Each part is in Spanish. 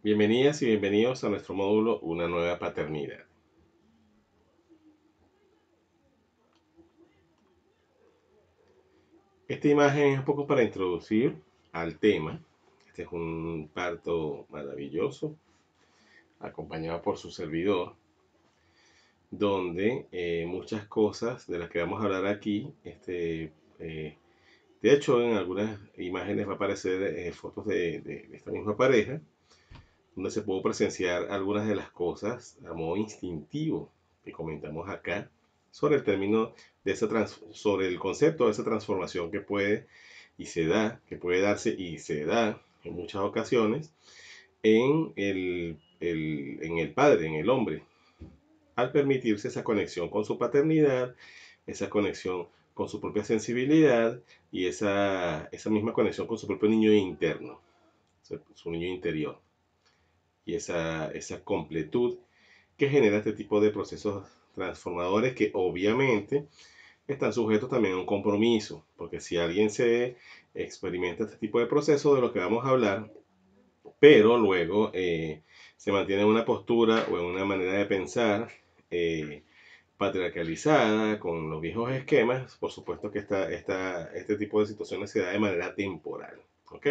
Bienvenidas y bienvenidos a nuestro módulo Una nueva paternidad. Esta imagen es un poco para introducir al tema. Este es un parto maravilloso, acompañado por su servidor, donde muchas cosas de las que vamos a hablar aquí, de hecho en algunas imágenes va a aparecer fotos de esta misma pareja, donde se puede presenciar algunas de las cosas a modo instintivo que comentamos acá sobre el término de sobre el concepto de esa transformación que puede y se da, que puede darse y se da en muchas ocasiones en el padre, en el hombre, al permitirse esa conexión con su paternidad, esa conexión con su propia sensibilidad y esa misma conexión con su propio niño interno, su niño interior, y esa completud que genera este tipo de procesos transformadores que obviamente están sujetos también a un compromiso, porque si alguien se experimenta este tipo de procesos de lo que vamos a hablar, pero luego se mantiene en una postura o en una manera de pensar eh, patriarcalizada, con los viejos esquemas, por supuesto que este tipo de situaciones se da de manera temporal, ¿ok?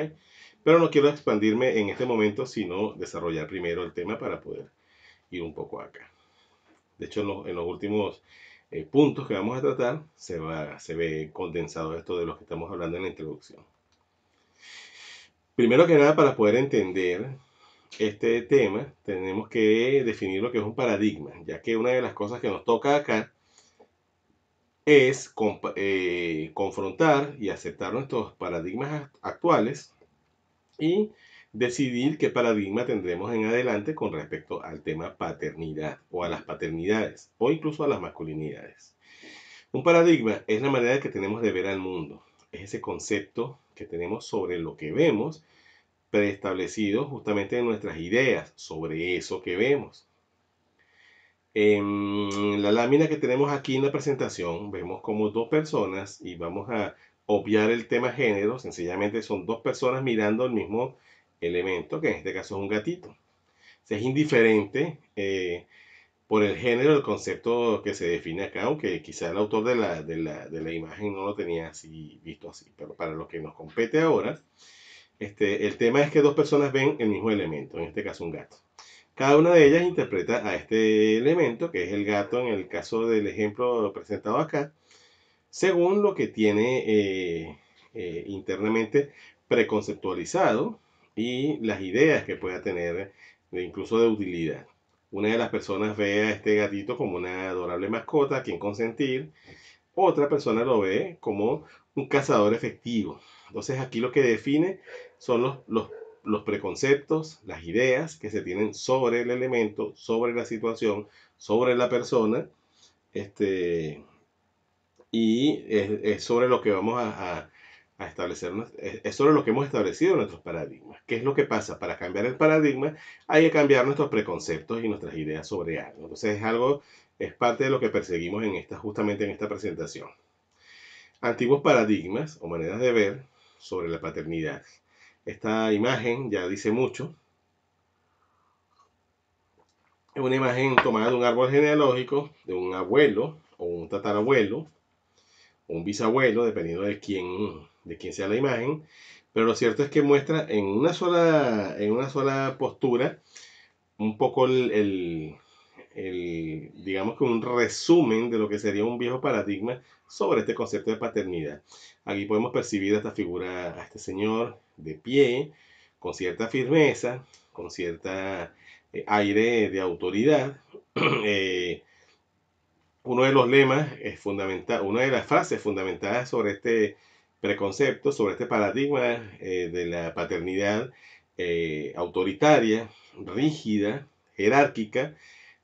Pero no quiero expandirme en este momento, sino desarrollar primero el tema para poder ir un poco acá. De hecho, en los últimos puntos que vamos a tratar, se ve condensado esto de lo que estamos hablando en la introducción. Primero que nada, para poder entender este tema, tenemos que definir lo que es un paradigma, ya que una de las cosas que nos toca acá es confrontar y aceptar nuestros paradigmas actuales y decidir qué paradigma tendremos en adelante con respecto al tema paternidad o a las paternidades o incluso a las masculinidades. Un paradigma es la manera que tenemos de ver al mundo, es ese concepto que tenemos sobre lo que vemos preestablecido justamente en nuestras ideas sobre eso que vemos. En la lámina que tenemos aquí en la presentación vemos como dos personas, y vamos a obviar el tema género, sencillamente son dos personas mirando el mismo elemento, que en este caso es un gatito. Es indiferente por el género el concepto que se define acá, aunque quizá el autor de la imagen no lo tenía así visto así, pero para lo que nos compete ahora, el tema es que dos personas ven el mismo elemento, en este caso un gato. Cada una de ellas interpreta a este elemento, que es el gato en el caso del ejemplo presentado acá, según lo que tiene internamente preconceptualizado y las ideas que pueda tener, incluso de utilidad. Una de las personas ve a este gatito como una adorable mascota a quien consentir, otra persona lo ve como un cazador efectivo. Entonces aquí lo que define son los preconceptos, las ideas que se tienen sobre el elemento, sobre la situación, sobre la persona, y es sobre lo que vamos a establecer, es sobre lo que hemos establecido en nuestros paradigmas. ¿Qué es lo que pasa? Para cambiar el paradigma hay que cambiar nuestros preconceptos y nuestras ideas sobre algo. Entonces es parte de lo que perseguimos justamente en esta presentación. Antiguos paradigmas o maneras de ver sobre la paternidad. Esta imagen ya dice mucho. Es una imagen tomada de un árbol genealógico, de un abuelo o un tatarabuelo o un bisabuelo, dependiendo de quién sea la imagen. Pero lo cierto es que muestra en una sola postura un poco digamos que un resumen de lo que sería un viejo paradigma sobre este concepto de paternidad. Aquí podemos percibir a esta figura, a este señor de pie, con cierta firmeza, con cierta aire de autoridad. eh, Uno de los lemas es fundamental, una de las frases fundamentadas sobre este preconcepto, sobre este paradigma de la paternidad autoritaria, rígida, jerárquica,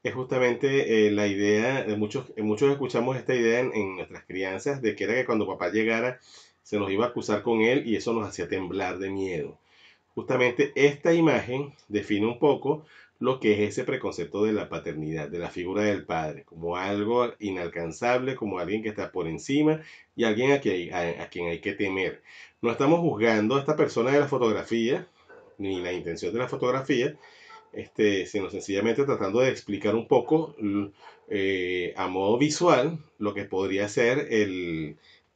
es justamente la idea, muchos escuchamos esta idea en nuestras crianzas, de que era que cuando papá llegara se nos iba a acusar con él y eso nos hacía temblar de miedo. Justamente esta imagen define un poco lo que es ese preconcepto de la paternidad, de la figura del padre, como algo inalcanzable, como alguien que está por encima y alguien a quien hay que temer. No estamos juzgando a esta persona de la fotografía, ni la intención de la fotografía, sino sencillamente tratando de explicar un poco a modo visual lo que podría ser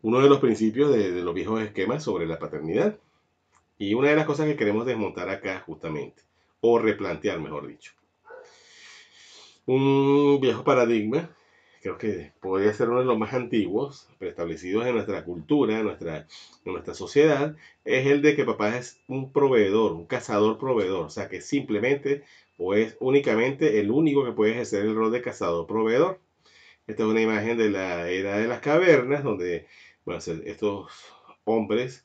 uno de los principios de los viejos esquemas sobre la paternidad. Y una de las cosas que queremos desmontar acá justamente, o replantear mejor dicho. Un viejo paradigma, creo que podría ser uno de los más antiguos, preestablecidos en nuestra cultura, en nuestra sociedad, es el de que papá es un proveedor, un cazador proveedor, o sea que simplemente o es únicamente el único que puede ejercer el rol de cazador proveedor. Esta es una imagen de la era de las cavernas, donde bueno, estos hombres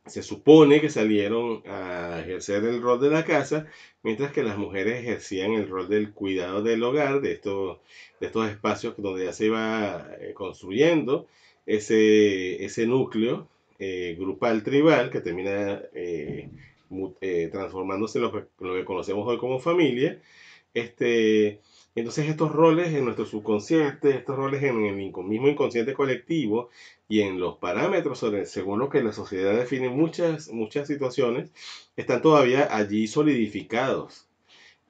se supone que salieron a ejercer el rol de la casa, mientras que las mujeres ejercían el rol del cuidado del hogar, de estos espacios donde ya se iba construyendo ese núcleo grupal tribal que termina transformándose en lo que conocemos hoy como familia. Este, entonces estos roles en nuestro subconsciente, estos roles en el mismo inconsciente colectivo y en los parámetros según lo que la sociedad define muchas situaciones, están todavía allí solidificados.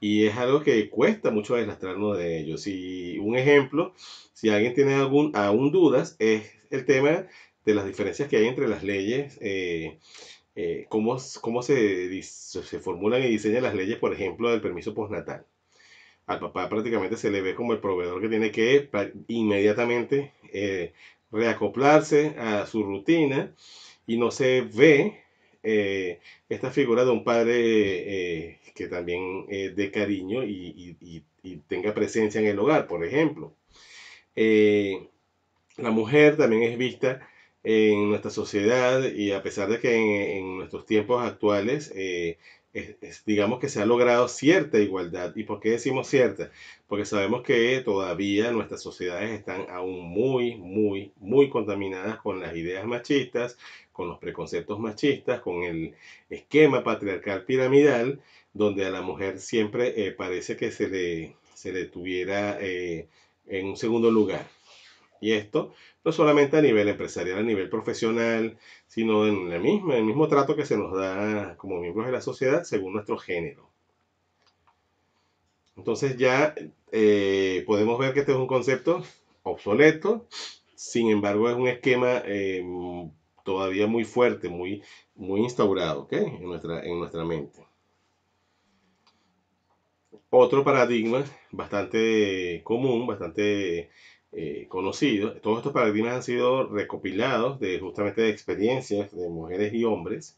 Y es algo que cuesta mucho deslastrarnos de ellos. Y un ejemplo, si alguien tiene aún dudas, es el tema de las diferencias que hay entre las leyes, cómo se formulan y diseñan las leyes, por ejemplo, del permiso postnatal. Al papá prácticamente se le ve como el proveedor que tiene que inmediatamente reacoplarse a su rutina y no se ve esta figura de un padre que también dé cariño y tenga presencia en el hogar, por ejemplo. Eh, la mujer también es vista en nuestra sociedad y a pesar de que en nuestros tiempos actuales digamos que se ha logrado cierta igualdad. ¿Y por qué decimos cierta? Porque sabemos que todavía nuestras sociedades están aún muy contaminadas con las ideas machistas, con los preconceptos machistas, con el esquema patriarcal piramidal, donde a la mujer siempre parece que se le tuviera en un segundo lugar. Y esto no solamente a nivel empresarial, a nivel profesional, sino en el mismo trato que se nos da como miembros de la sociedad según nuestro género. Entonces ya podemos ver que este es un concepto obsoleto, sin embargo es un esquema todavía muy fuerte, muy instaurado, ¿okay? En nuestra mente. Otro paradigma bastante común, bastante conocido. Todos estos paradigmas han sido recopilados justamente de experiencias de mujeres y hombres,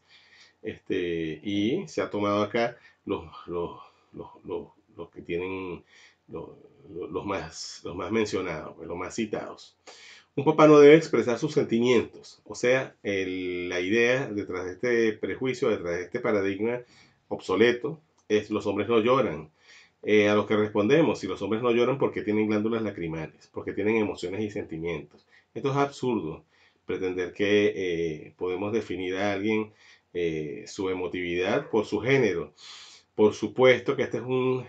y se ha tomado acá los que tienen los, los más mencionados, los más citados. Un papá no debe expresar sus sentimientos, o sea, la idea detrás de este prejuicio, detrás de este paradigma obsoleto, es los hombres no lloran. A los que respondemos, si los hombres no lloran, porque tienen glándulas lacrimales, porque tienen emociones y sentimientos. Esto es absurdo, pretender que podemos definir a alguien su emotividad por su género. Por supuesto que este es un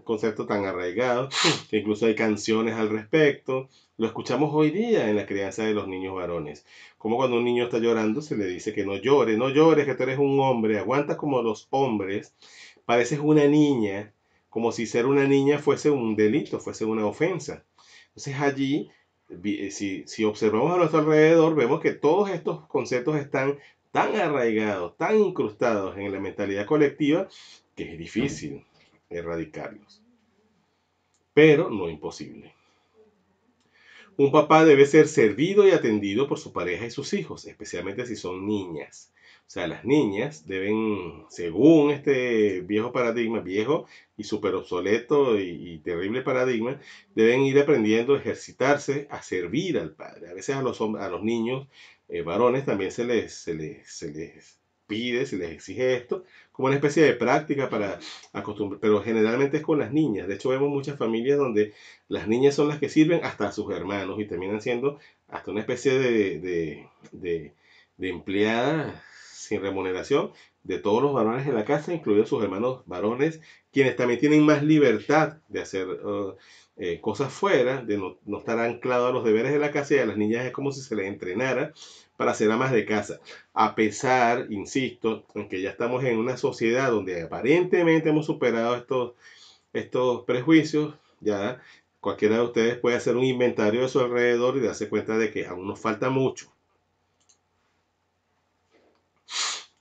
concepto tan arraigado que incluso hay canciones al respecto. Lo escuchamos hoy día en la crianza de los niños varones. Como cuando un niño está llorando se le dice que no llore, no llores, que tú eres un hombre, aguanta como los hombres, pareces una niña, como si ser una niña fuese un delito, fuese una ofensa. Entonces allí, si observamos a nuestro alrededor, vemos que todos estos conceptos están tan arraigados, tan incrustados en la mentalidad colectiva, que es difícil erradicarlos. Pero no imposible. Un papá debe ser servido y atendido por su pareja y sus hijos, especialmente si son niñas. O sea, las niñas deben, según este viejo paradigma, viejo y súper obsoleto y terrible paradigma, deben ir aprendiendo a ejercitarse, a servir al padre. A veces a los niños varones también se les pide, se les exige esto, como una especie de práctica para acostumbrar, pero generalmente es con las niñas. De hecho, vemos muchas familias donde las niñas son las que sirven hasta a sus hermanos y terminan siendo hasta una especie de empleadas sin remuneración de todos los varones de la casa, incluidos sus hermanos varones, quienes también tienen más libertad de hacer cosas fuera, de no estar anclado a los deberes de la casa, y a las niñas es como si se les entrenara para ser amas de casa. A pesar, insisto, en que ya estamos en una sociedad donde aparentemente hemos superado estos prejuicios, ya cualquiera de ustedes puede hacer un inventario de su alrededor y darse cuenta de que aún nos falta mucho.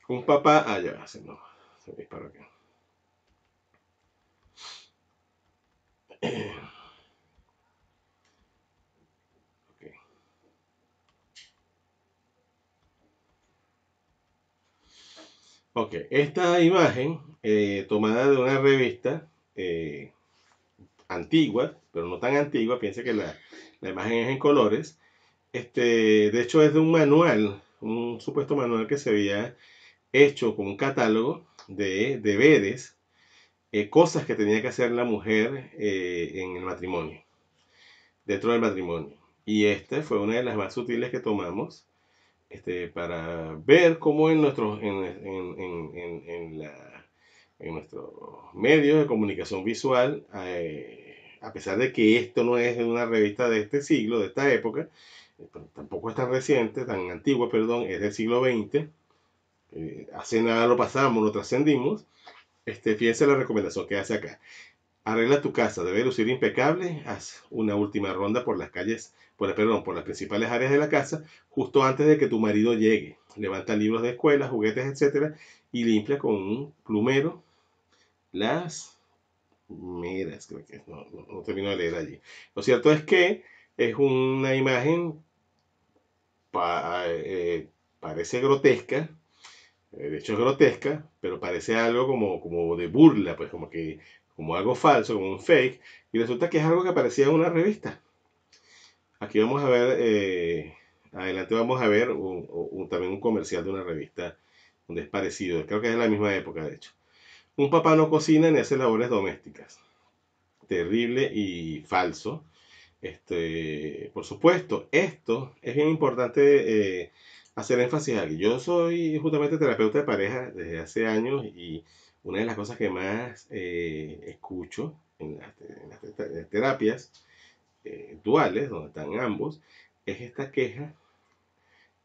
Un papá, ya va, se me disparó aquí. Okay. Ok, esta imagen tomada de una revista antigua, pero no tan antigua, piensa que la imagen es en colores. De hecho es de un manual, un supuesto manual que se había hecho con un catálogo de deberes, cosas que tenía que hacer la mujer en el matrimonio, dentro del matrimonio. Y esta fue una de las más sutiles que tomamos para ver cómo en nuestros medios de comunicación visual, a pesar de que esto no es una revista de este siglo, de esta época, tampoco es tan reciente, tan antigua, perdón, es del siglo XX, hace nada lo pasamos, lo trascendimos. Fíjense la recomendación que hace acá. Arregla tu casa, debe lucir impecable, haz una última ronda por las calles, por las principales áreas de la casa, justo antes de que tu marido llegue. Levanta libros de escuela, juguetes, etcétera, y limpia con un plumero las meras, creo que no termino de leer allí. Lo cierto es que es una imagen, parece grotesca, de hecho es grotesca, pero parece algo como de burla, pues como algo falso, como un fake, y resulta que es algo que aparecía en una revista. Aquí vamos a ver, adelante vamos a ver también un comercial de una revista donde es parecido, creo que es de la misma época de hecho. Un papá no cocina ni hace labores domésticas. Terrible y falso. Por supuesto, esto es bien importante hacer énfasis aquí. Yo soy justamente terapeuta de pareja desde hace años, y una de las cosas que más escucho en las terapias duales, donde están ambos, es esta queja,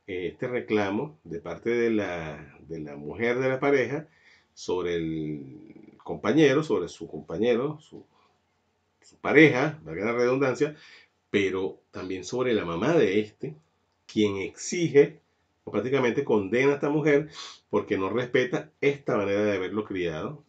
este reclamo de parte de la mujer de la pareja sobre el compañero, sobre su compañero, su pareja, valga la redundancia, pero también sobre la mamá de quien exige o prácticamente condena a esta mujer porque no respeta esta manera de haberlo criado.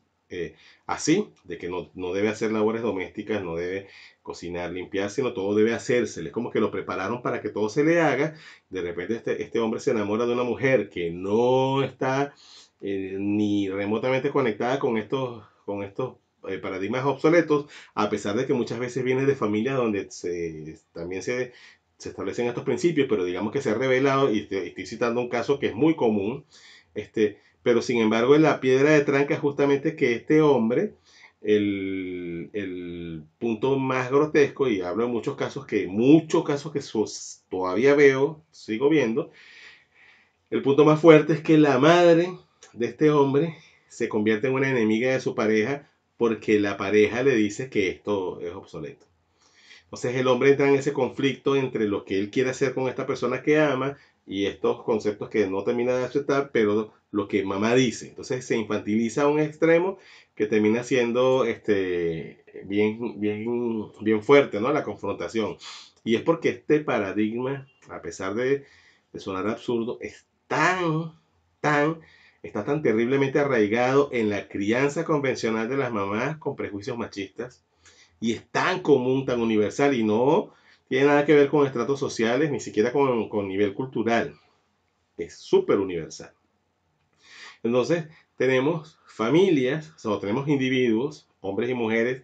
Así, de que no debe hacer labores domésticas, no debe cocinar, limpiar, sino todo debe hacérsele. Es como que lo prepararon para que todo se le haga. De repente este hombre se enamora de una mujer que no está ni remotamente conectada con estos paradigmas obsoletos, a pesar de que muchas veces viene de familias donde también se establecen estos principios, pero digamos que se ha revelado, y estoy citando un caso que es muy común, pero sin embargo la piedra de tranca es justamente que este hombre, el punto más grotesco, y hablo de muchos casos que todavía sigo viendo, el punto más fuerte es que la madre de este hombre se convierte en una enemiga de su pareja porque la pareja le dice que esto es obsoleto. Entonces el hombre entra en ese conflicto entre lo que él quiere hacer con esta persona que ama y estos conceptos que no termina de aceptar, pero lo que mamá dice. Entonces se infantiliza a un extremo que termina siendo bien, bien, bien fuerte, ¿no? La confrontación. Y es porque este paradigma, a pesar de sonar absurdo, tan, está tan terriblemente arraigado en la crianza convencional de las mamás con prejuicios machistas, y es tan común, tan universal, y no tiene nada que ver con estratos sociales, ni siquiera con nivel cultural. Es súper universal. Entonces, tenemos familias, o tenemos individuos, hombres y mujeres,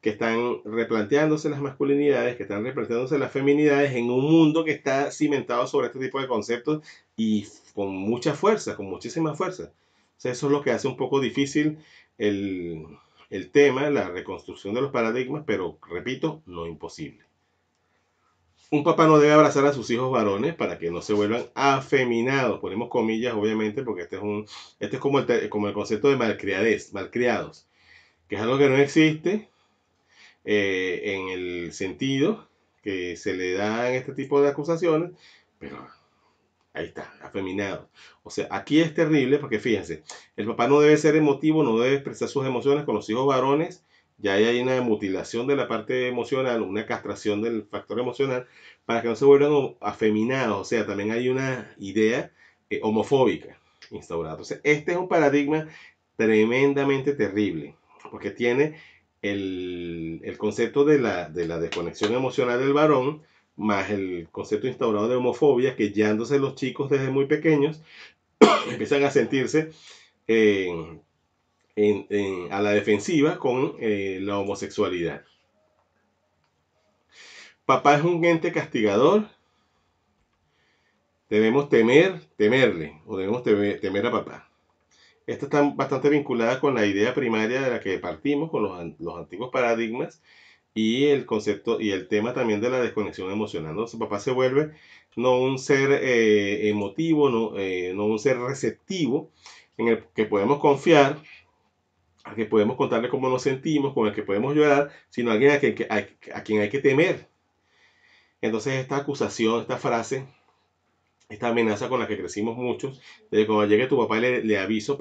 que están replanteándose las masculinidades, que están replanteándose las feminidades en un mundo que está cimentado sobre este tipo de conceptos y con mucha fuerza, con muchísima fuerza. O sea, eso es lo que hace un poco difícil el tema, la reconstrucción de los paradigmas, pero repito, no imposible. Un papá no debe abrazar a sus hijos varones para que no se vuelvan afeminados. Ponemos comillas, obviamente, porque este es como el concepto de malcriados, que es algo que no existe en el sentido que se le da en este tipo de acusaciones, pero ahí está, afeminado. O sea, aquí es terrible porque fíjense, el papá no debe ser emotivo, no debe expresar sus emociones con los hijos varones. Ya hay una mutilación de la parte emocional, una castración del factor emocional, para que no se vuelvan afeminados. O sea, también hay una idea homofóbica instaurada. Entonces, este es un paradigma tremendamente terrible, porque tiene el concepto de la desconexión emocional del varón, más el concepto instaurado de homofobia, que ya entonces los chicos desde muy pequeños empiezan a sentirse a la defensiva con la homosexualidad. Papá es un ente castigador, debemos temerle, o debemos temer a papá. Esta está bastante vinculada con la idea primaria de la que partimos, con los antiguos paradigmas, y el concepto y el tema también de la desconexión emocional. ¿No? Su papá se vuelve no un ser emotivo, no un ser receptivo en el que podemos confiar, al que podemos contarle cómo nos sentimos, con el que podemos llorar, sino alguien a quien hay que temer. Entonces esta acusación, esta frase, esta amenaza con la que crecimos muchos, de que cuando llegue tu papá le aviso,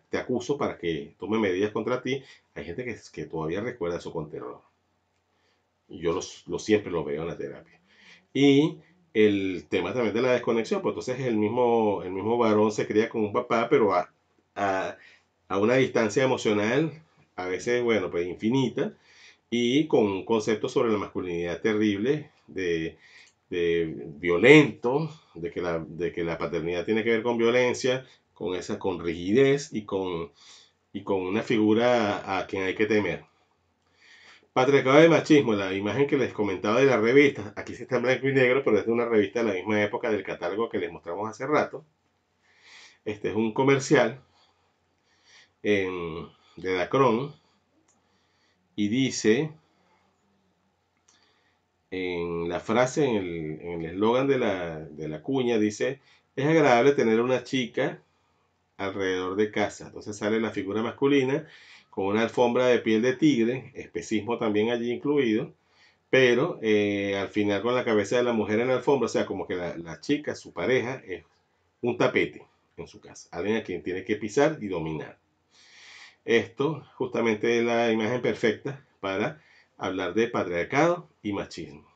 te acuso para que tome medidas contra ti, hay gente que todavía recuerda eso con terror. Y yo siempre lo veo en la terapia. Y el tema también de la desconexión, pues entonces el mismo varón se cría con un papá, pero a, a una distancia emocional, a veces, bueno, pues infinita, y con un concepto sobre la masculinidad terrible, de violento, de que la paternidad tiene que ver con violencia, con rigidez y con una figura a quien hay que temer. Patriarcado de machismo, la imagen que les comentaba de la revista, aquí sí está en blanco y negro, pero es de una revista de la misma época del catálogo que les mostramos hace rato. Este es un comercial de Dacron y dice en la frase, en el eslogan de la cuña, dice, es agradable tener una chica alrededor de casa. Entonces sale la figura masculina con una alfombra de piel de tigre, especismo también allí incluido, pero al final con la cabeza de la mujer en la alfombra, o sea, como que la chica, su pareja, es un tapete en su casa, alguien a quien tiene que pisar y dominar. Esto justamente es la imagen perfecta para hablar de patriarcado y machismo.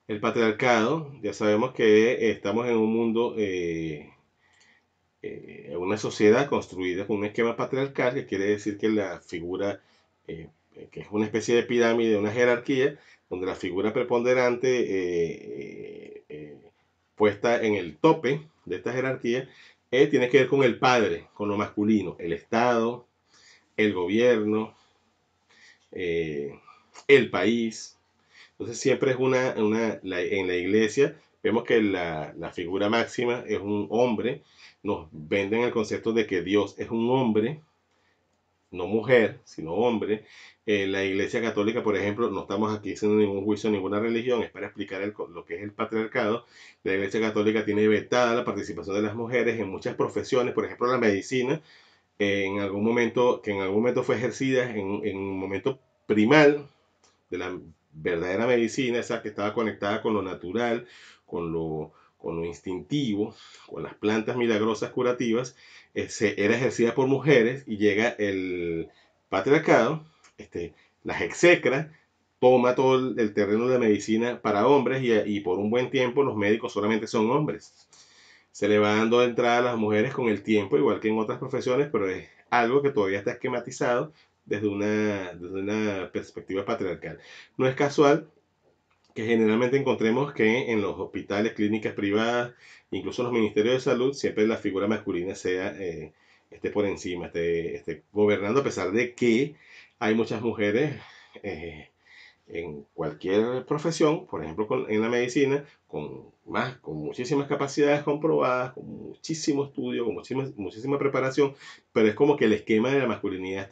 El patriarcado, ya sabemos que estamos en un mundo, una sociedad construida con un esquema patriarcal, que quiere decir que la figura, que es una especie de pirámide, una jerarquía, donde la figura preponderante puesta en el tope de esta jerarquía tiene que ver con el padre, con lo masculino, el Estado, el gobierno, el país. Entonces siempre es en la iglesia vemos que la figura máxima es un hombre, nos venden el concepto de que Dios es un hombre, no mujer, sino hombre. En la iglesia católica, por ejemplo, no estamos aquí haciendo ningún juicio a ninguna religión, es para explicar lo que es el patriarcado. La iglesia católica tiene vetada la participación de las mujeres en muchas profesiones, por ejemplo la medicina, que en algún momento fue ejercida en un momento primal de la verdadera medicina, esa que estaba conectada con lo natural, con lo instintivo, con las plantas milagrosas curativas, era ejercida por mujeres y llega el patriarcado, las execra, toma todo el terreno de medicina para hombres y por un buen tiempo los médicos solamente son hombres. Se le va dando entrada a las mujeres con el tiempo, igual que en otras profesiones, pero es algo que todavía está esquematizado desde una perspectiva patriarcal. No es casual que generalmente encontremos que en los hospitales, clínicas privadas, incluso en los ministerios de salud, siempre la figura masculina esté por encima, esté gobernando, a pesar de que hay muchas mujeres en cualquier profesión, por ejemplo en la medicina, con muchísimas capacidades comprobadas, con muchísimo estudio, con muchísima preparación, pero es como que el esquema de la masculinidad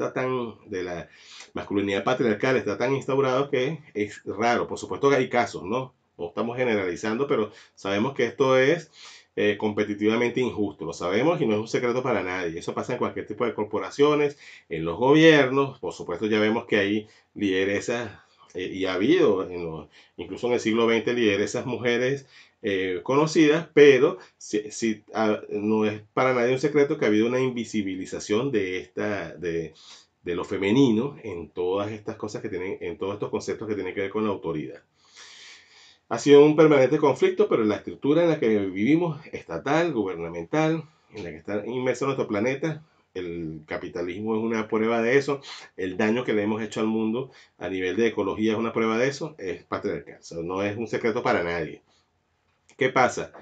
de la masculinidad patriarcal está tan instaurado que es raro. Por supuesto que hay casos, ¿no? no estamos generalizando, pero sabemos que esto es competitivamente injusto, lo sabemos y no es un secreto para nadie. Eso pasa en cualquier tipo de corporaciones, en los gobiernos, por supuesto ya vemos que hay lideresas y ha habido, incluso en el siglo XX, lideresas mujeres conocidas, pero no es para nadie un secreto que ha habido una invisibilización de lo femenino en todas estas cosas que tienen, en todos estos conceptos que tienen que ver con la autoridad. Ha sido un permanente conflicto, pero la estructura en la que vivimos, estatal, gubernamental, en la que está inmerso nuestro planeta, el capitalismo es una prueba de eso, el daño que le hemos hecho al mundo a nivel de ecología es una prueba de eso, es patriarcal, o sea, no es un secreto para nadie. ¿Qué pasa?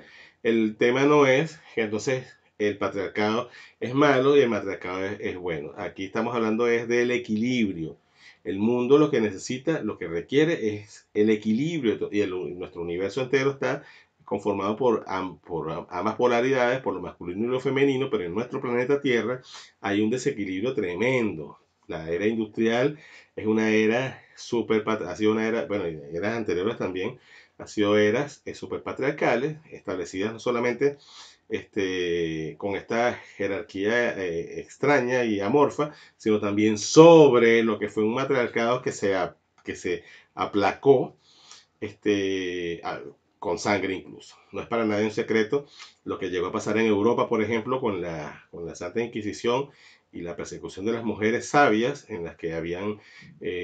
El tema no es que entonces el patriarcado es malo y el matriarcado es bueno. Aquí estamos hablando es del equilibrio. El mundo lo que necesita, lo que requiere es el equilibrio y nuestro universo entero está conformado por ambas polaridades, por lo masculino y lo femenino, pero en nuestro planeta Tierra hay un desequilibrio tremendo. La era industrial es una era súper, ha sido una era, bueno, eras anteriores también, han sido eras super patriarcales, establecidas no solamente con esta jerarquía extraña y amorfa, sino también sobre lo que fue un matriarcado que se aplacó con sangre incluso. No es para nadie un secreto lo que llegó a pasar en Europa, por ejemplo, con la Santa Inquisición y la persecución de las mujeres sabias, en las que habían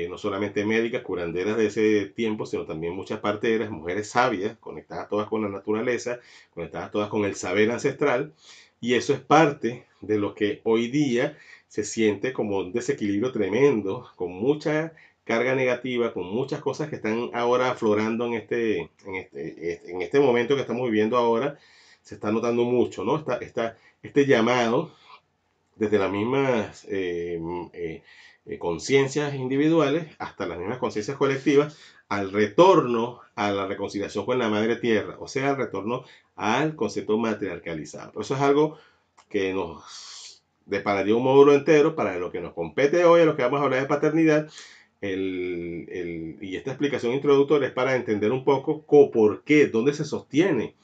no solamente médicas, curanderas de ese tiempo, sino también muchas parteras, mujeres sabias, conectadas todas con la naturaleza, conectadas todas con el saber ancestral, y eso es parte de lo que hoy día se siente como un desequilibrio tremendo, con mucha carga negativa, con muchas cosas que están ahora aflorando en este momento que estamos viviendo ahora, se está notando mucho, ¿no? Este llamado desde las mismas conciencias individuales hasta las mismas conciencias colectivas al retorno a la reconciliación con la madre tierra, o sea, al retorno al concepto matriarcalizado. Eso es algo que nos depararía un módulo entero para lo que nos compete hoy, a lo que vamos a hablar de paternidad. Y esta explicación introductoria es para entender un poco por qué, dónde se sostiene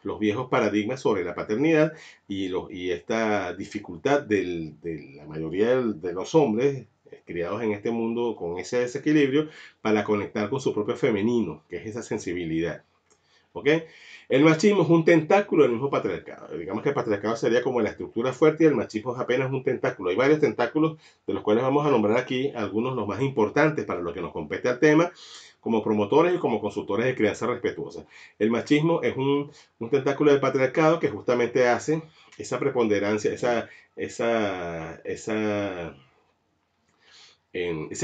los viejos paradigmas sobre la paternidad y esta dificultad de la mayoría de los hombres criados en este mundo con ese desequilibrio para conectar con su propio femenino, que es esa sensibilidad. ¿Ok? El machismo es un tentáculo del mismo patriarcado. Digamos que el patriarcado sería como la estructura fuerte y el machismo es apenas un tentáculo. Hay varios tentáculos de los cuales vamos a nombrar aquí algunos los más importantes para lo que nos compete al tema, como promotores y como consultores de crianza respetuosa. El machismo es un tentáculo del patriarcado que justamente hace esa preponderancia, ese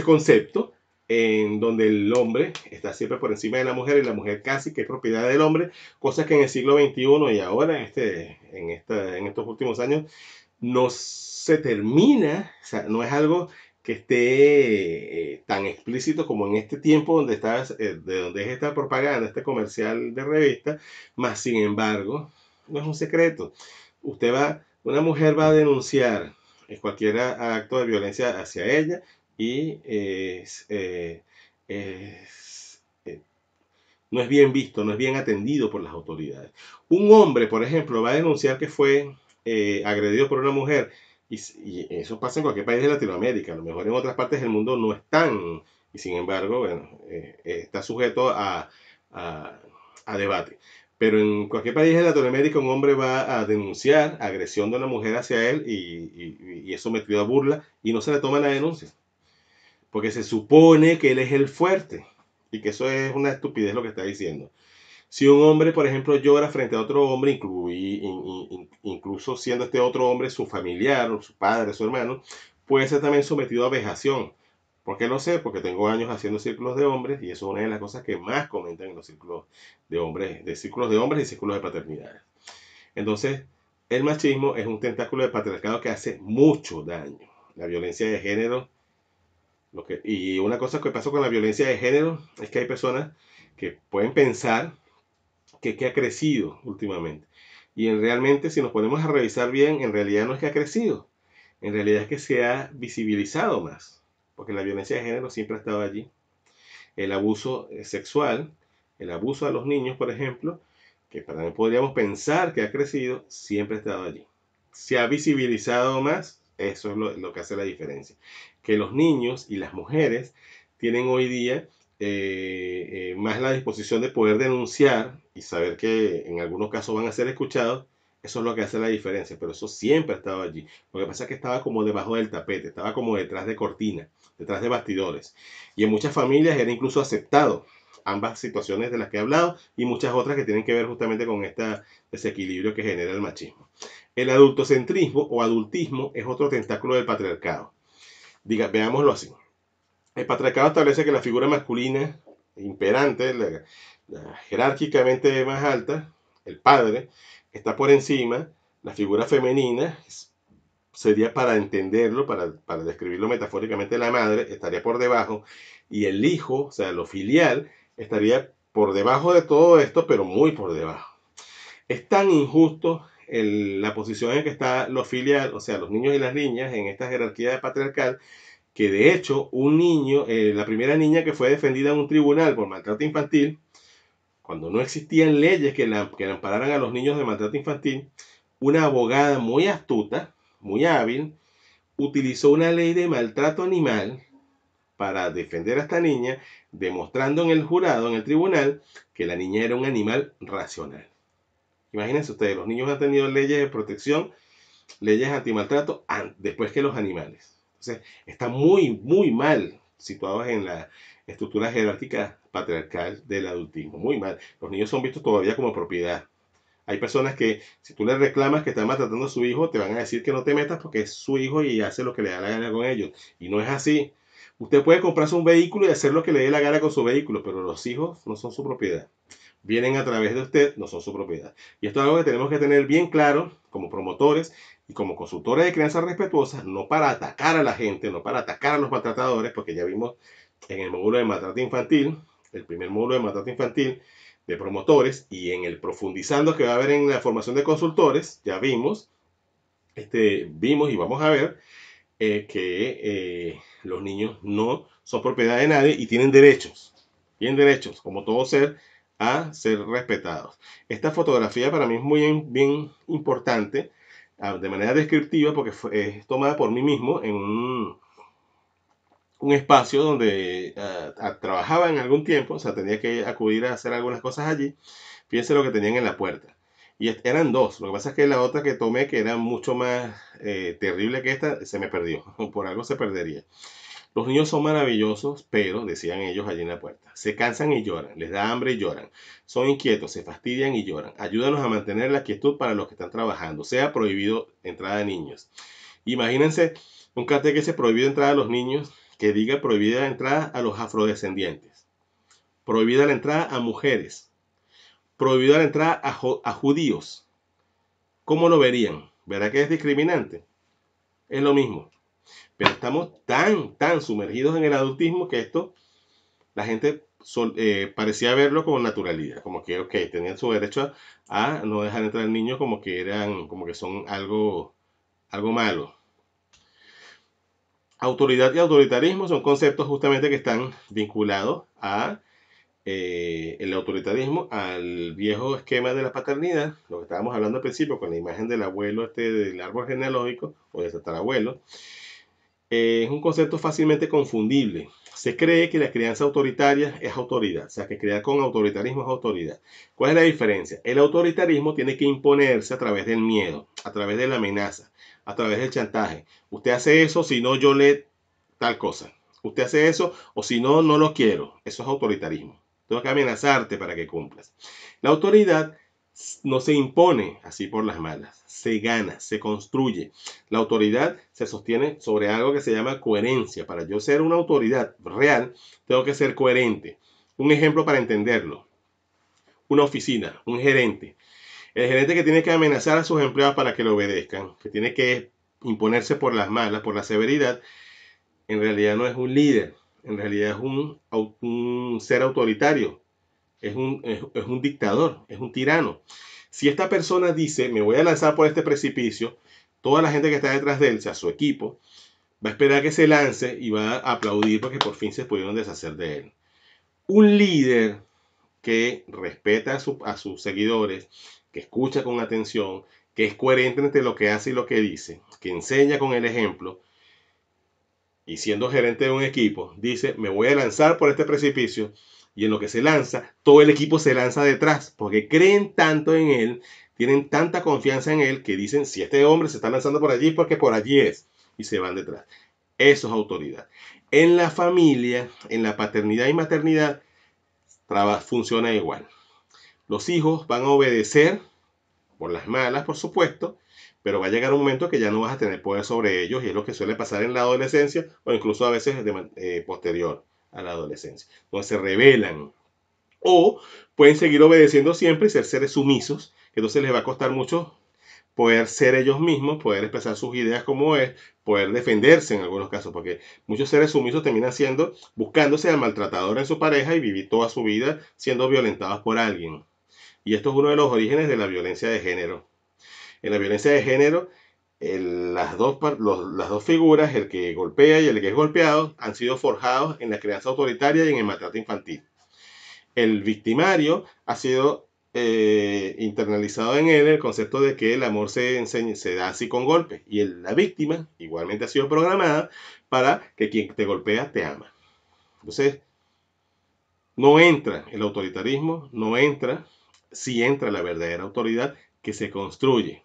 concepto en donde el hombre está siempre por encima de la mujer y la mujer casi que es propiedad del hombre, cosas que en el siglo XXI y ahora en estos últimos años no se termina, o sea, no es algo que esté tan explícito como en este tiempo de donde es esta propaganda, este comercial de revista, más sin embargo, no es un secreto. Una mujer va a denunciar cualquier acto de violencia hacia ella y no es bien visto, no es bien atendido por las autoridades. Un hombre, por ejemplo, va a denunciar que fue agredido por una mujer y eso pasa en cualquier país de Latinoamérica, a lo mejor en otras partes del mundo no es tan, y sin embargo, bueno, está sujeto a debate. Pero en cualquier país de Latinoamérica un hombre va a denunciar agresión de una mujer hacia él y es sometido a burla y no se le toma la denuncia. Porque se supone que él es el fuerte y que eso es una estupidez lo que está diciendo. Si un hombre, por ejemplo, llora frente a otro hombre, incluso siendo este otro hombre su familiar, o su padre, su hermano, puede ser también sometido a vejación. ¿Por qué lo sé? Porque tengo años haciendo círculos de hombres y eso es una de las cosas que más comentan en los círculos de hombres, y círculos de paternidad. Entonces, el machismo es un tentáculo de patriarcado que hace mucho daño. La violencia de género y una cosa que pasa con la violencia de género es que hay personas que pueden pensar que ha crecido últimamente. Y realmente, si nos ponemos a revisar bien, en realidad no es que ha crecido. En realidad es que se ha visibilizado más. Porque la violencia de género siempre ha estado allí. el abuso sexual, el abuso a los niños, por ejemplo, que también podríamos pensar que ha crecido, siempre ha estado allí. Se ha visibilizado más, eso es lo que hace la diferencia. Que los niños y las mujeres tienen hoy día más la disposición de poder denunciar y saber que en algunos casos van a ser escuchados. Eso es lo que hace la diferencia, pero eso siempre ha estado allí. Lo que pasa es que estaba como debajo del tapete, estaba como detrás de cortina, detrás de bastidores. Y en muchas familias era incluso aceptado ambas situaciones de las que he hablado y muchas otras que tienen que ver justamente con este desequilibrio que genera el machismo. El adultocentrismo o adultismo es otro tentáculo del patriarcado. Veámoslo así. El patriarcado establece que la figura masculina imperante, la jerárquicamente más alta, el padre, está por encima. La figura femenina sería, para entenderlo, para describirlo metafóricamente, la madre estaría por debajo y el hijo, o sea, lo filial, estaría por debajo de todo esto, pero muy por debajo. Es tan injusto la posición en que está lo filial, o sea, los niños y las niñas en esta jerarquía patriarcal, que de hecho un niño, la primera niña que fue defendida en un tribunal por maltrato infantil, cuando no existían leyes que ampararan a los niños de maltrato infantil, una abogada muy astuta, muy hábil, utilizó una ley de maltrato animal para defender a esta niña, demostrando en el jurado, en el tribunal, que la niña era un animal racional. Imagínense ustedes, los niños han tenido leyes de protección, leyes antimaltrato, después que los animales. Entonces, están muy, muy mal situados en la estructura jerárquica patriarcal del adultismo. Muy mal. Los niños son vistos todavía como propiedad. Hay personas que, si tú les reclamas que están maltratando a su hijo, te van a decir que no te metas porque es su hijo y hace lo que le da la gana con ellos. Y no es así. Usted puede comprarse un vehículo y hacer lo que le dé la gana con su vehículo, pero los hijos no son su propiedad. Vienen a través de usted, no son su propiedad. Y esto es algo que tenemos que tener bien claro como promotores y como consultores de crianza respetuosa, no para atacar a la gente, no para atacar a los maltratadores, porque ya vimos en el módulo de maltrato infantil, el primer módulo de maltrato infantil de promotores, y en el profundizando que va a haber en la formación de consultores, ya vimos y vamos a ver que los niños no son propiedad de nadie y tienen derechos, como todo ser, a ser respetados. Esta fotografía para mí es muy bien importante, de manera descriptiva, porque es tomada por mí mismo en un espacio donde trabajaba en algún tiempo, o sea, tenía que acudir a hacer algunas cosas allí. Fíjense lo que tenían en la puerta. Y eran dos. Lo que pasa es que la otra que tomé, que era mucho más terrible que esta, se me perdió. Por algo se perdería. Los niños son maravillosos, pero, decían ellos allí en la puerta, se cansan y lloran, les da hambre y lloran, son inquietos, se fastidian y lloran. Ayúdanos a mantener la quietud para los que están trabajando. Sea prohibido entrada de niños. Imagínense un cartel que se prohibido entrada a los niños, que diga prohibida la entrada a los afrodescendientes, prohibida la entrada a mujeres, prohibida la entrada a judíos. ¿Cómo lo verían? ¿Verdad que es discriminante? Es lo mismo. Pero estamos tan sumergidos en el adultismo que esto, la gente parecía verlo con naturalidad, como que, ok, tenían su derecho a no dejar entrar niños como que son algo malo. Autoridad y autoritarismo son conceptos justamente que están vinculados a el autoritarismo, al viejo esquema de la paternidad, lo que estábamos hablando al principio con la imagen del abuelo del árbol genealógico o del tatarabuelo. Es un concepto fácilmente confundible. Se cree que la crianza autoritaria es autoridad, o sea, que criar con autoritarismo es autoridad. ¿Cuál es la diferencia? El autoritarismo tiene que imponerse a través del miedo, a través de la amenaza, a través del chantaje. Usted hace eso, si no yo le tal cosa. Usted hace eso, o si no, no lo quiero. Eso es autoritarismo. Tengo que amenazarte para que cumplas. La autoridad no se impone así por las malas, se gana, se construye. La autoridad se sostiene sobre algo que se llama coherencia. Para yo ser una autoridad real, tengo que ser coherente. Un ejemplo para entenderlo. Una oficina, un gerente. El gerente que tiene que amenazar a sus empleados para que le obedezcan, que tiene que imponerse por las malas, por la severidad, en realidad no es un líder, en realidad es un ser autoritario, es un dictador, es un tirano. Si esta persona dice, me voy a lanzar por este precipicio, toda la gente que está detrás de él, o sea, su equipo, va a esperar que se lance y va a aplaudir porque por fin se pudieron deshacer de él. Un líder que respeta a sus seguidores, que escucha con atención, que es coherente entre lo que hace y lo que dice, que enseña con el ejemplo, y siendo gerente de un equipo, dice, me voy a lanzar por este precipicio, y en lo que se lanza, todo el equipo se lanza detrás, porque creen tanto en él, tienen tanta confianza en él, que dicen, si este hombre se está lanzando por allí, porque por allí es, y se van detrás. Eso es autoridad. En la familia, en la paternidad y maternidad, funciona igual. Los hijos van a obedecer por las malas, por supuesto, pero va a llegar un momento que ya no vas a tener poder sobre ellos, y es lo que suele pasar en la adolescencia o incluso a veces posterior a la adolescencia, donde se rebelan o pueden seguir obedeciendo siempre y ser seres sumisos, que entonces les va a costar mucho poder ser ellos mismos, poder expresar sus ideas como es, poder defenderse en algunos casos, porque muchos seres sumisos terminan siendo, buscándose al maltratador en su pareja y vivir toda su vida siendo violentados por alguien. Y esto es uno de los orígenes de la violencia de género. En la violencia de género, las dos figuras, el que golpea y el que es golpeado, han sido forjados en la crianza autoritaria y en el maltrato infantil. El victimario ha sido internalizado en él el concepto de que el amor se da así con golpes. Y la víctima igualmente ha sido programada para que quien te golpea te ama. Entonces, no entra el autoritarismo, no entra, sí entra la verdadera autoridad que se construye.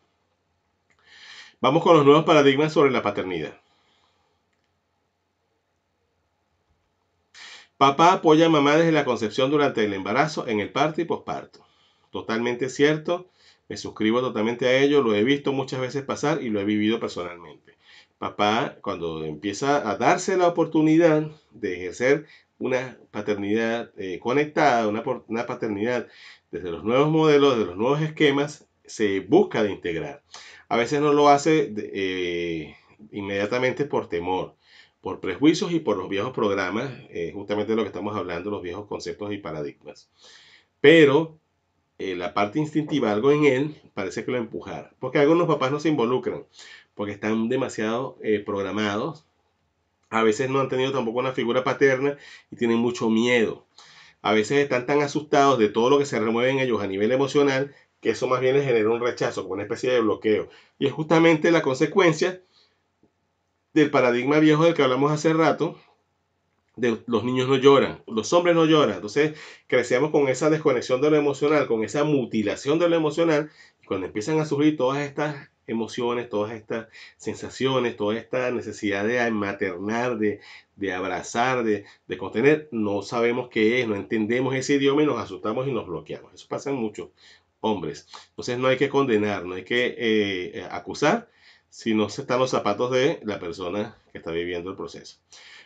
Vamos con los nuevos paradigmas sobre la paternidad. Papá apoya a mamá desde la concepción durante el embarazo, en el parto y posparto. Totalmente cierto, me suscribo totalmente a ello, lo he visto muchas veces pasar y lo he vivido personalmente. Papá, cuando empieza a darse la oportunidad de ejercer una paternidad conectada, una paternidad desde los nuevos modelos, de los nuevos esquemas, se busca de integrar. A veces no lo hace inmediatamente por temor, por prejuicios y por los viejos programas, justamente de lo que estamos hablando, los viejos conceptos y paradigmas. Pero la parte instintiva, algo en él, parece que lo empujara. Porque algunos papás no se involucran, porque están demasiado programados. A veces no han tenido tampoco una figura paterna y tienen mucho miedo. A veces están tan asustados de todo lo que se remueve en ellos a nivel emocional, que eso más bien les genera un rechazo, como una especie de bloqueo. Y es justamente la consecuencia del paradigma viejo del que hablamos hace rato, de los niños no lloran, los hombres no lloran. Entonces crecemos con esa desconexión de lo emocional, con esa mutilación de lo emocional, y cuando empiezan a surgir todas estas emociones, todas estas sensaciones, toda esta necesidad de maternar, de abrazar, de contener, no sabemos qué es, no entendemos ese idioma y nos asustamos y nos bloqueamos. Eso pasa en muchos hombres. Entonces no hay que condenar, no hay que acusar, si no se están los zapatos de la persona que está viviendo el proceso.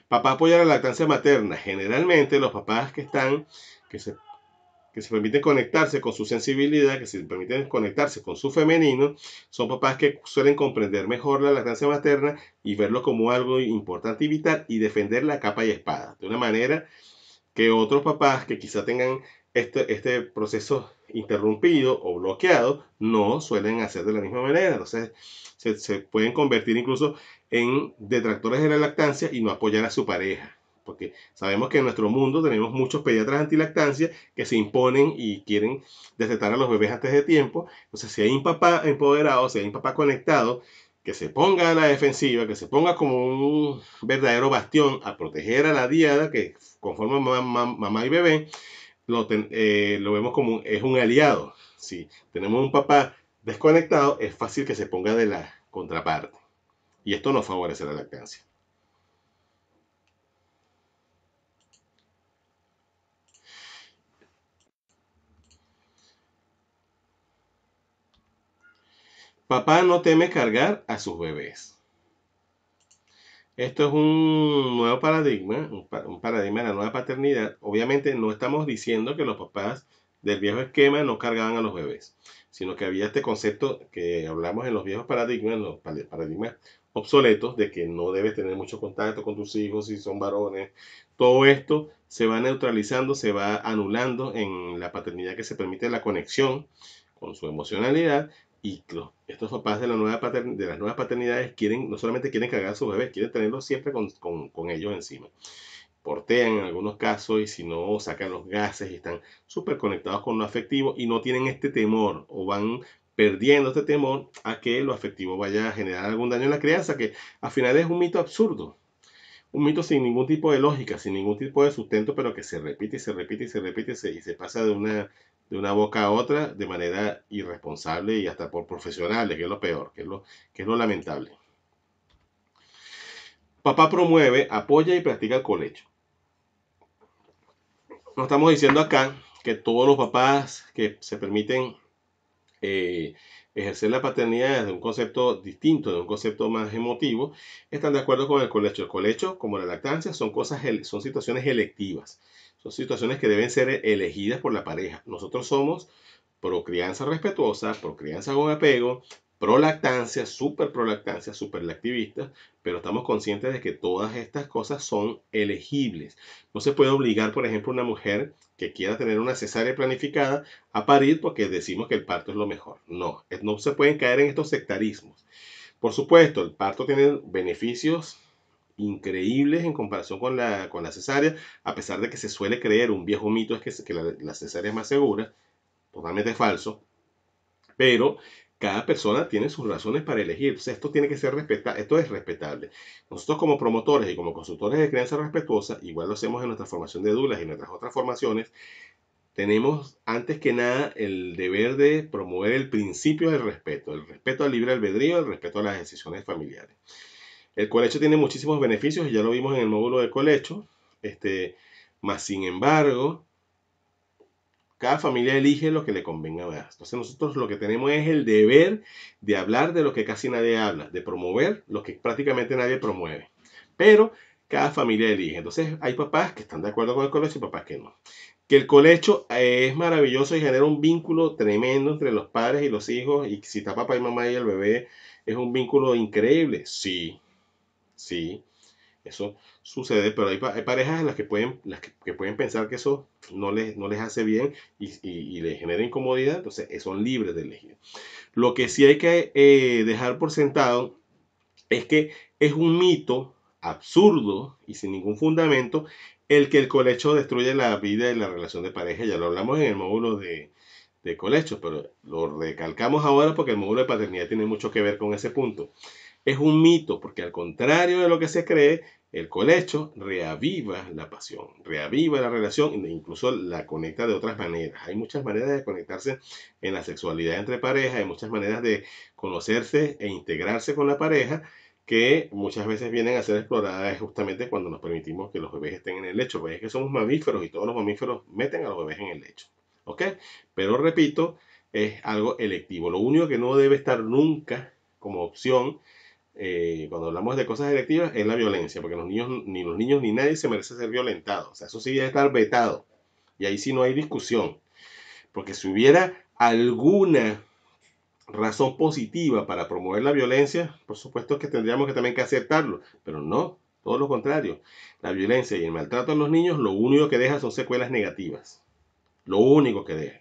Papá apoya la lactancia materna. Generalmente los papás que se, que se permiten conectarse con su sensibilidad, que se permiten conectarse con su femenino, son papás que suelen comprender mejor la lactancia materna y verlo como algo importante y vital y defender la capa y espada. De una manera que otros papás que quizá tengan este proceso interrumpido o bloqueado no suelen hacer de la misma manera. Entonces se pueden convertir incluso en detractores de la lactancia y no apoyar a su pareja. Porque sabemos que en nuestro mundo tenemos muchos pediatras antilactancia que se imponen y quieren destetar a los bebés antes de tiempo. Entonces, si hay un papá empoderado, si hay un papá conectado, que se ponga a la defensiva, que se ponga como un verdadero bastión a proteger a la diada que conforma mamá y bebé, lo vemos como es un aliado. Si tenemos un papá desconectado, es fácil que se ponga de la contraparte. Y esto no favorece la lactancia. Papá no teme cargar a sus bebés. Esto es un nuevo paradigma, un paradigma de la nueva paternidad. Obviamente no estamos diciendo que los papás del viejo esquema no cargaban a los bebés, sino que había este concepto que hablamos en los viejos paradigmas, los paradigmas obsoletos, de que no debes tener mucho contacto con tus hijos si son varones. Todo esto se va neutralizando, se va anulando en la paternidad, que se permite la conexión con su emocionalidad. Y estos papás de las nuevas paternidades quieren, no solamente quieren cargar a sus bebés, quieren tenerlos siempre con ellos encima. portean en algunos casos y si no sacan los gases y están súper conectados con lo afectivo y no tienen este temor o van perdiendo este temor a que lo afectivo vaya a generar algún daño en la crianza, que al final es un mito absurdo, un mito sin ningún tipo de lógica, sin ningún tipo de sustento, pero que se repite y se repite y se repite y se pasa de una boca a otra de manera irresponsable y hasta por profesionales, que es lo peor, que es lo lamentable. Papá promueve, apoya y practica el colecho. No estamos diciendo acá que todos los papás que se permiten ejercer la paternidad desde un concepto distinto, de un concepto más emotivo, están de acuerdo con el colecho. El colecho, como la lactancia, son situaciones electivas, son situaciones que deben ser elegidas por la pareja. Nosotros somos pro crianza respetuosa, pro crianza con apego, pro lactancia, super lactivista, pero estamos conscientes de que todas estas cosas son elegibles. No se puede obligar, por ejemplo, a una mujer que quiera tener una cesárea planificada a parir porque decimos que el parto es lo mejor. No, no se pueden caer en estos sectarismos. Por supuesto, el parto tiene beneficios increíbles en comparación con la cesárea, a pesar de que se suele creer, un viejo mito es que la cesárea es más segura, totalmente falso, pero cada persona tiene sus razones para elegir. Entonces, esto tiene que ser respetado, esto es respetable. Nosotros como promotores y como consultores de crianza respetuosa, igual lo hacemos en nuestra formación de dulas y en nuestras otras formaciones, tenemos antes que nada el deber de promover el principio del respeto, el respeto al libre albedrío, el respeto a las decisiones familiares. El colecho tiene muchísimos beneficios y ya lo vimos en el módulo de colecho, más sin embargo, cada familia elige lo que le convenga más. Entonces nosotros lo que tenemos es el deber de hablar de lo que casi nadie habla, de promover lo que prácticamente nadie promueve. Pero cada familia elige. Entonces hay papás que están de acuerdo con el colecho y papás que no. Que el colecho es maravilloso y genera un vínculo tremendo entre los padres y los hijos. Y si está papá y mamá y el bebé, es un vínculo increíble. Sí, sí. Eso sucede, pero hay parejas en que pueden pensar que eso no les hace bien y les genera incomodidad, entonces son libres de elegir. Lo que sí hay que dejar por sentado es que es un mito absurdo y sin ningún fundamento el que el colecho destruye la vida y la relación de pareja. Ya lo hablamos en el módulo de colecho, pero lo recalcamos ahora porque el módulo de paternidad tiene mucho que ver con ese punto. Es un mito, porque al contrario de lo que se cree, el colecho reaviva la pasión, reaviva la relación e incluso la conecta de otras maneras. Hay muchas maneras de conectarse en la sexualidad entre parejas, hay muchas maneras de conocerse e integrarse con la pareja que muchas veces vienen a ser exploradas justamente cuando nos permitimos que los bebés estén en el lecho. Pues es que somos mamíferos y todos los mamíferos meten a los bebés en el lecho. ¿Ok? Pero repito, es algo electivo. Lo único que no debe estar nunca como opción cuando hablamos de cosas electivas es la violencia, porque los niños ni nadie se merece ser violentado. O sea, eso sí debe estar vetado. Y ahí sí no hay discusión. Porque si hubiera alguna razón positiva para promover la violencia, por supuesto que tendríamos que también que aceptarlo. Pero no, todo lo contrario. La violencia y el maltrato a los niños lo único que deja son secuelas negativas. Lo único que deja.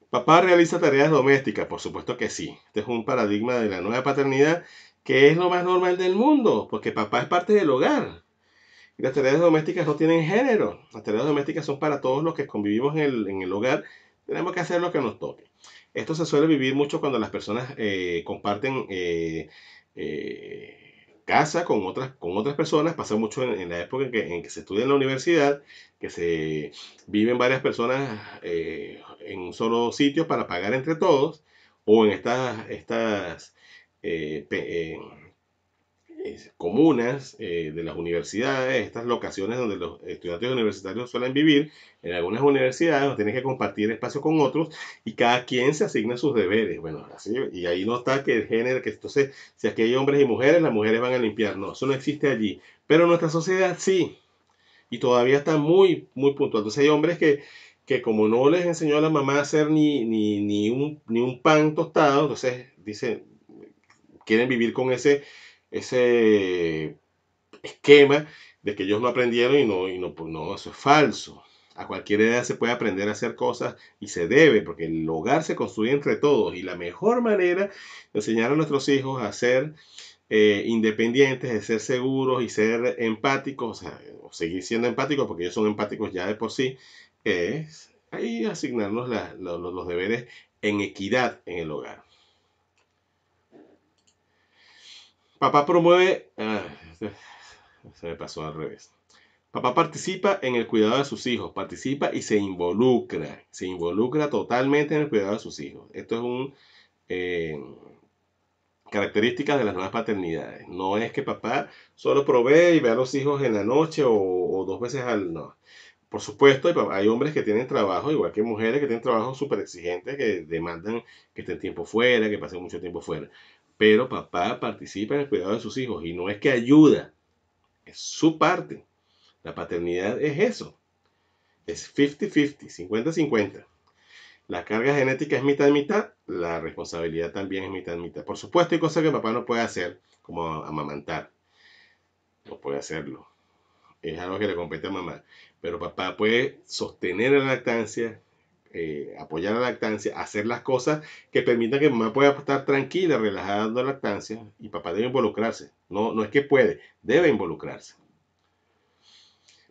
Papá realiza tareas domésticas, por supuesto que sí. Este es un paradigma de la nueva paternidad que es lo más normal del mundo, porque papá es parte del hogar. Y las tareas domésticas no tienen género. Las tareas domésticas son para todos los que convivimos en el hogar. Tenemos que hacer lo que nos toque. Esto se suele vivir mucho cuando las personas comparten casa con otras personas. Pasa mucho en la época en que se estudia en la universidad, que se viven varias personas en un solo sitio para pagar entre todos, o en estas eh, pe- eh, comunas de las universidades, estas locaciones donde los estudiantes universitarios suelen vivir. En algunas universidades nos tienen que compartir espacio con otros y cada quien se asigna sus deberes. Bueno, así, y ahí no está que el género, que entonces si aquí hay hombres y mujeres, las mujeres van a limpiar. No, eso no existe allí. Pero en nuestra sociedad sí, y todavía está muy, muy puntual. Entonces hay hombres que como no les enseñó a la mamá a hacer ni un pan tostado, entonces dicen, quieren vivir con ese esquema de que ellos no aprendieron y no, pues no, eso es falso. A cualquier edad se puede aprender a hacer cosas y se debe, porque el hogar se construye entre todos y la mejor manera de enseñar a nuestros hijos a hacer independientes, de ser seguros y ser empáticos, o sea, o seguir siendo empáticos porque ellos son empáticos ya de por sí, es ahí asignarnos los deberes en equidad en el hogar. Papá promueve... se me pasó al revés. Papá participa en el cuidado de sus hijos, participa y se involucra totalmente en el cuidado de sus hijos. Esto es un característica de las nuevas paternidades. No es que papá solo provee y ve a los hijos en la noche o 2 veces al... No. Por supuesto, hay hombres que tienen trabajo, igual que mujeres que tienen trabajo súper exigentes, que demandan que estén tiempo fuera, que pasen mucho tiempo fuera. Pero papá participa en el cuidado de sus hijos y no es que ayuda, es su parte. La paternidad es eso. Es 50-50, 50-50. La carga genética es mitad y mitad, la responsabilidad también es mitad y mitad. Por supuesto, hay cosas que papá no puede hacer, como amamantar. No puede hacerlo. Es algo que le compete a mamá. Pero papá puede sostener la lactancia, apoyar la lactancia, hacer las cosas que permitan que mamá pueda estar tranquila, relajada dando lactancia. Y papá debe involucrarse. No es que puede, debe involucrarse.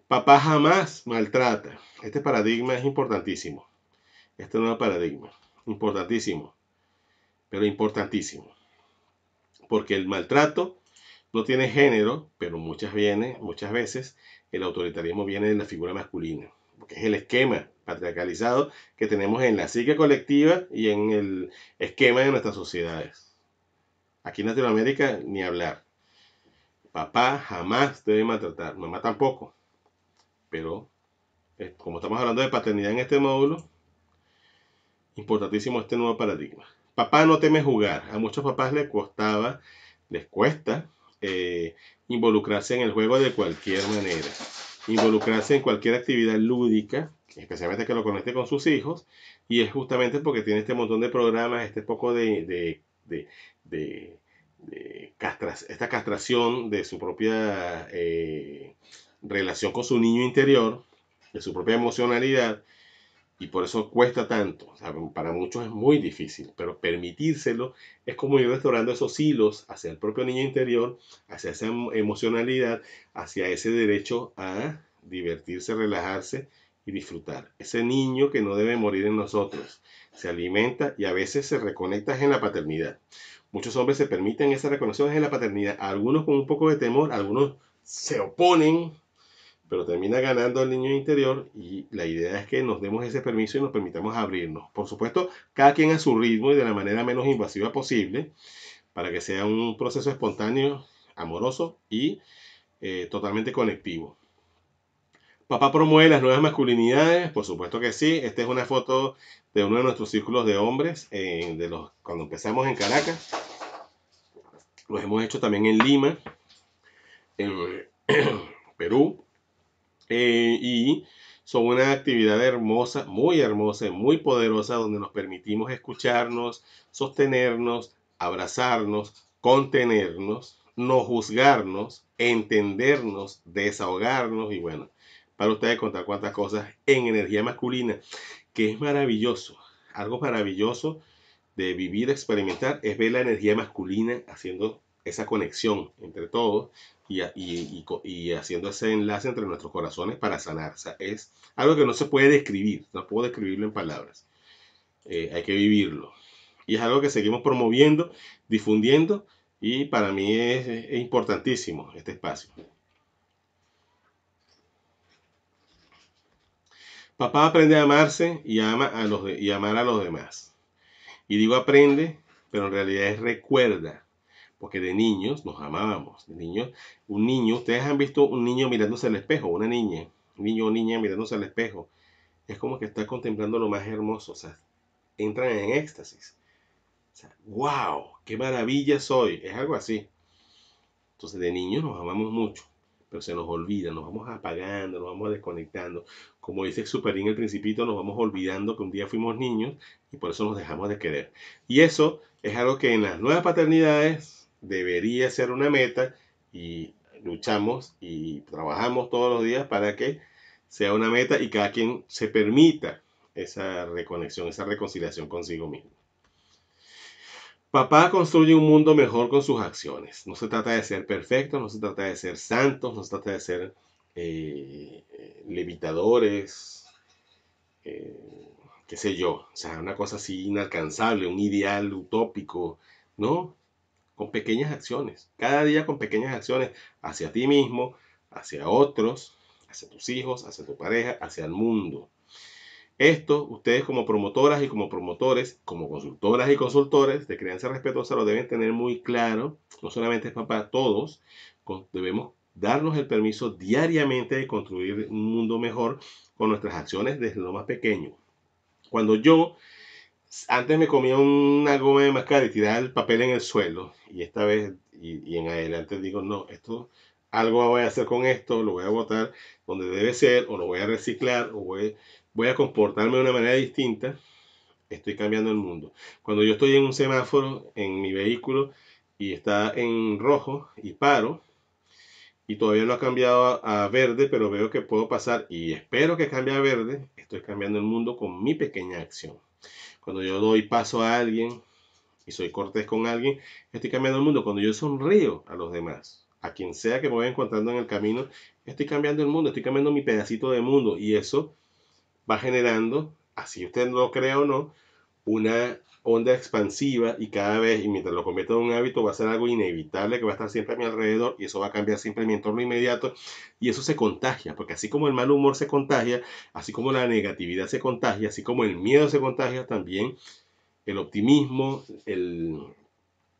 Papá jamás maltrata. Este paradigma es importantísimo. Este nuevo paradigma. Importantísimo. Pero importantísimo. Porque el maltrato no tiene género, pero muchas veces el autoritarismo viene de la figura masculina. Porque es el esquema patriarcalizado que tenemos en la psique colectiva y en el esquema de nuestras sociedades. Aquí en Latinoamérica, ni hablar. Papá jamás debe maltratar, mamá tampoco. Pero como estamos hablando de paternidad en este módulo, importantísimo este nuevo paradigma. Papá no teme jugar. A muchos papás les cuesta involucrarse en el juego de cualquier manera. Involucrarse en cualquier actividad lúdica, especialmente que lo conecte con sus hijos, y es justamente porque tiene este montón de programas, este poco esta castración de su propia relación con su niño interior, de su propia emocionalidad, y por eso cuesta tanto. O sea, para muchos es muy difícil, pero permitírselo es como ir restaurando esos hilos hacia el propio niño interior, hacia esa emocionalidad, hacia ese derecho a divertirse, relajarse y disfrutar. Ese niño que no debe morir en nosotros. Se alimenta y a veces se reconecta en la paternidad. Muchos hombres se permiten esa reconexión en la paternidad, algunos con un poco de temor, algunos se oponen, pero termina ganando el niño interior y la idea es que nos demos ese permiso y nos permitamos abrirnos. Por supuesto, cada quien a su ritmo y de la manera menos invasiva posible para que sea un proceso espontáneo, amoroso y totalmente conectivo. Papá promueve las nuevas masculinidades, por supuesto que sí. Esta es una foto de uno de nuestros círculos de hombres, cuando empezamos en Caracas. Los hemos hecho también en Lima, en Perú. Y son una actividad hermosa, muy poderosa, donde nos permitimos escucharnos, sostenernos, abrazarnos, contenernos, no juzgarnos, entendernos, desahogarnos y bueno, para ustedes contar cuántas cosas en energía masculina, que es maravilloso. Algo maravilloso de vivir, experimentar, es ver la energía masculina haciendo esa conexión entre todos y haciendo ese enlace entre nuestros corazones para sanar. O sea, es algo que no se puede describir, no puedo describirlo en palabras. Hay que vivirlo. Y es algo que seguimos promoviendo, difundiendo, y para mí es importantísimo este espacio. Papá aprende a amarse y amar a los demás. Y digo aprende, pero en realidad es recuerda. Porque de niños nos amábamos. De niños, ustedes han visto un niño mirándose al espejo, una niña, un niño o niña mirándose al espejo. Es como que está contemplando lo más hermoso. O sea, entran en éxtasis. O sea, wow, qué maravilla soy. Es algo así. Entonces, de niños nos amamos mucho, pero se nos olvida, nos vamos apagando, nos vamos desconectando. Como dice Superín el Principito, nos vamos olvidando que un día fuimos niños y por eso nos dejamos de querer. Y eso es algo que en las nuevas paternidades debería ser una meta y luchamos y trabajamos todos los días para que sea una meta y cada quien se permita esa reconexión, esa reconciliación consigo mismo. Papá construye un mundo mejor con sus acciones. No se trata de ser perfectos, no se trata de ser santos, no se trata de ser levitadores, eh, qué sé yo, o sea, una cosa así inalcanzable, un ideal utópico, ¿no? Con pequeñas acciones, cada día con pequeñas acciones hacia ti mismo, hacia otros, hacia tus hijos, hacia tu pareja, hacia el mundo. Esto, ustedes como promotoras y como promotores, como consultoras y consultores de crianza respetuosa lo deben tener muy claro, no solamente es papá, todos debemos darnos el permiso diariamente de construir un mundo mejor con nuestras acciones desde lo más pequeño. Cuando yo antes me comía una goma de mascar y tiraba el papel en el suelo, y esta vez y en adelante digo, no, esto, algo voy a hacer con esto, lo voy a botar donde debe ser, o lo voy a reciclar, o voy a comportarme de una manera distinta, estoy cambiando el mundo. Cuando yo estoy en un semáforo, en mi vehículo, y está en rojo, y paro, y todavía no ha cambiado a verde, pero veo que puedo pasar, y espero que cambie a verde, estoy cambiando el mundo con mi pequeña acción. Cuando yo doy paso a alguien y soy cortés con alguien, estoy cambiando el mundo. Cuando yo sonrío a los demás, a quien sea que me vaya encontrando en el camino, estoy cambiando el mundo, estoy cambiando mi pedacito de mundo. Y eso va generando, así usted lo crea o no, una onda expansiva y cada vez, y mientras lo convierto en un hábito, va a ser algo inevitable que va a estar siempre a mi alrededor y eso va a cambiar siempre mi entorno inmediato y eso se contagia, porque así como el mal humor se contagia, así como la negatividad se contagia, así como el miedo se contagia, también el optimismo,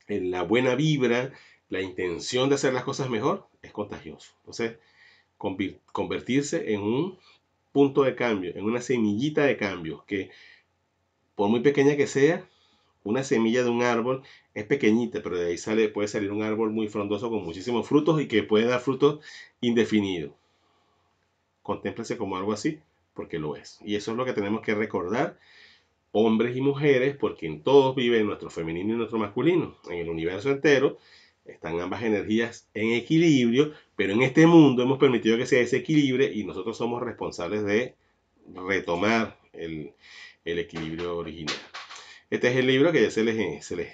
la buena vibra, la intención de hacer las cosas mejor es contagioso. Entonces, convertirse en un punto de cambio, en una semillita de cambio, que por muy pequeña que sea, una semilla de un árbol es pequeñita, pero de ahí puede salir un árbol muy frondoso con muchísimos frutos y que puede dar frutos indefinidos. Contémplese como algo así, porque lo es. Y eso es lo que tenemos que recordar, hombres y mujeres, porque en todos vive nuestro femenino y nuestro masculino. En el universo entero están ambas energías en equilibrio, pero en este mundo hemos permitido que se desequilibre y nosotros somos responsables de retomar el equilibrio original. Este es el libro que ya se les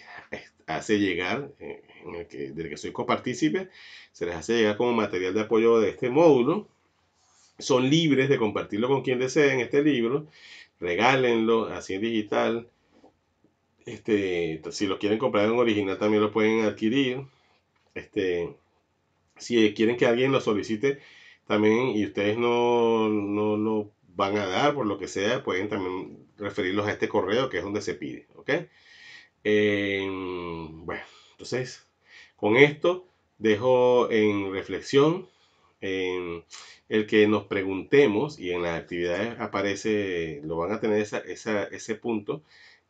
hace llegar, del que soy copartícipe, se les hace llegar como material de apoyo de este módulo. Son libres de compartirlo con quien deseen este libro, regálenlo así en digital. Si lo quieren comprar en original también lo pueden adquirir. Si quieren que alguien lo solicite también y ustedes no lo van a dar por lo que sea, pueden también referirlos a este correo que es donde se pide, ¿ok? Bueno, entonces con esto dejo en reflexión el que nos preguntemos y en las actividades aparece, lo van a tener ese punto,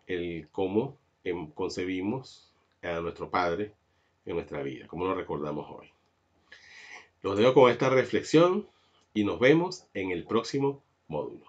el cómo concebimos a nuestro Padre en nuestra vida, cómo lo recordamos hoy. Los dejo con esta reflexión y nos vemos en el próximo módulo.